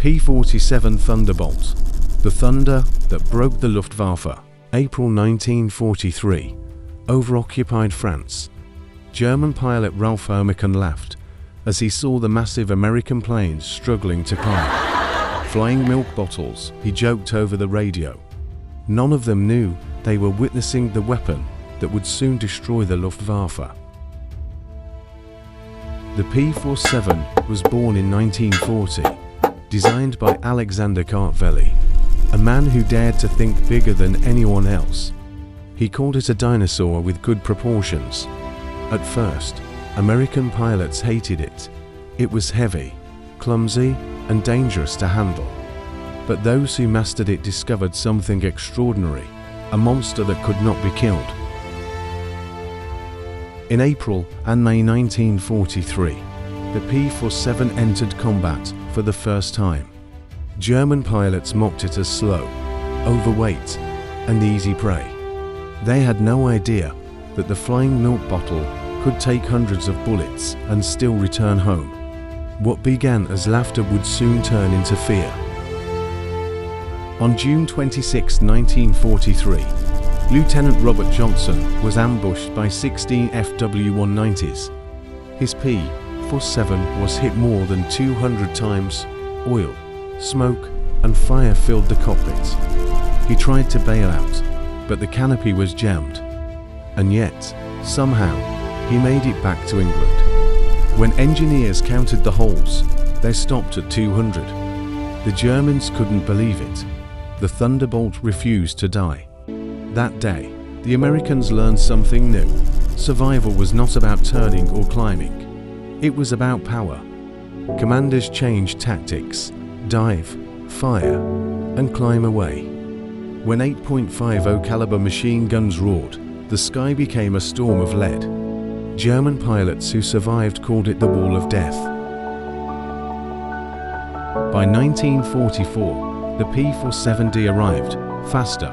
P-47 Thunderbolt, the thunder that broke the Luftwaffe. April 1943, over occupied France. German pilot Ralph Oerlikon laughed as he saw the massive American planes struggling to climb. Flying milk bottles, he joked over the radio. None of them knew they were witnessing the weapon that would soon destroy the Luftwaffe. The P-47 was born in 1940, designed by Alexander Kartveli, a man who dared to think bigger than anyone else. He called it a dinosaur with good proportions. At first, American pilots hated it. It was heavy, clumsy, and dangerous to handle. But those who mastered it discovered something extraordinary, a monster that could not be killed. In April and May 1943, the P-47 entered combat for the first time. German pilots mocked it as slow, overweight, and easy prey. They had no idea that the flying milk bottle could take hundreds of bullets and still return home. What began as laughter would soon turn into fear. On June 26, 1943, Lieutenant Robert Johnson was ambushed by 16 FW-190s. His P-47 was hit more than 200 times. Oil, smoke, and fire filled the cockpit. He tried to bail out, but the canopy was jammed. And yet, somehow, he made it back to England. When engineers counted the holes, they stopped at 200. The Germans couldn't believe it. The Thunderbolt refused to die. That day, the Americans learned something new. Survival was not about turning or climbing. It was about power. Commanders changed tactics: dive, fire, and climb away. When 8.50 caliber machine guns roared, the sky became a storm of lead. German pilots who survived called it the Wall of Death. By 1944, the P-47D arrived, faster,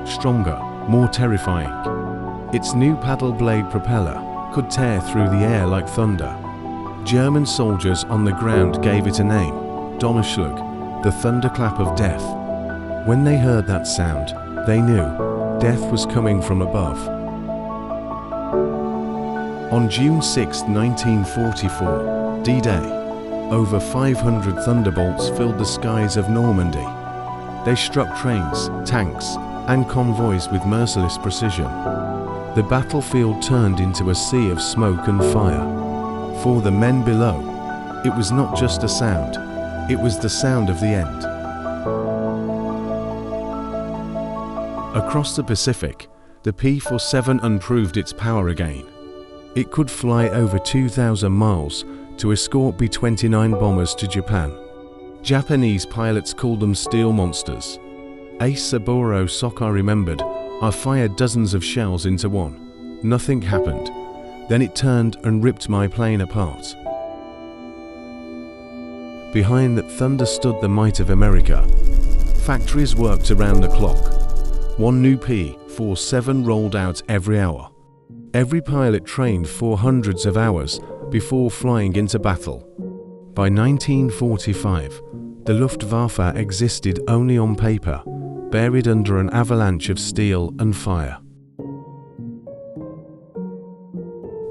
stronger, more terrifying. Its new paddle blade propeller could tear through the air like thunder. German soldiers on the ground gave it a name: Donnerschlag, the thunderclap of death. When they heard that sound, they knew death was coming from above. On June 6, 1944, D-Day, over 500 Thunderbolts filled the skies of Normandy. They struck trains, tanks, and convoys with merciless precision. The battlefield turned into a sea of smoke and fire. For the men below, it was not just a sound, it was the sound of the end. Across the Pacific, the P-47 unproved its power again. It could fly over 2,000 miles to escort B-29 bombers to Japan. Japanese pilots called them steel monsters. Ace Saburo Soka remembered, "I fired dozens of shells into one. Nothing happened. Then it turned and ripped my plane apart." Behind that thunder stood the might of America. Factories worked around the clock. One new P-47 rolled out every hour. Every pilot trained for hundreds of hours before flying into battle. By 1945, the Luftwaffe existed only on paper, buried under an avalanche of steel and fire.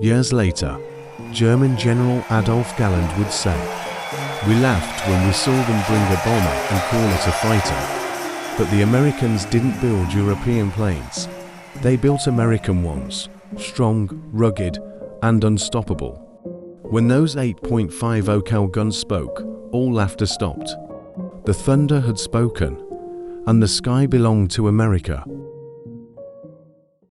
Years later, German General Adolf Galland would say, "We laughed when we saw them bring a bomber and call it a fighter. But the Americans didn't build European planes. They built American ones, strong, rugged, and unstoppable." When those 8.50 cal guns spoke, all laughter stopped. The thunder had spoken, and the sky belonged to America.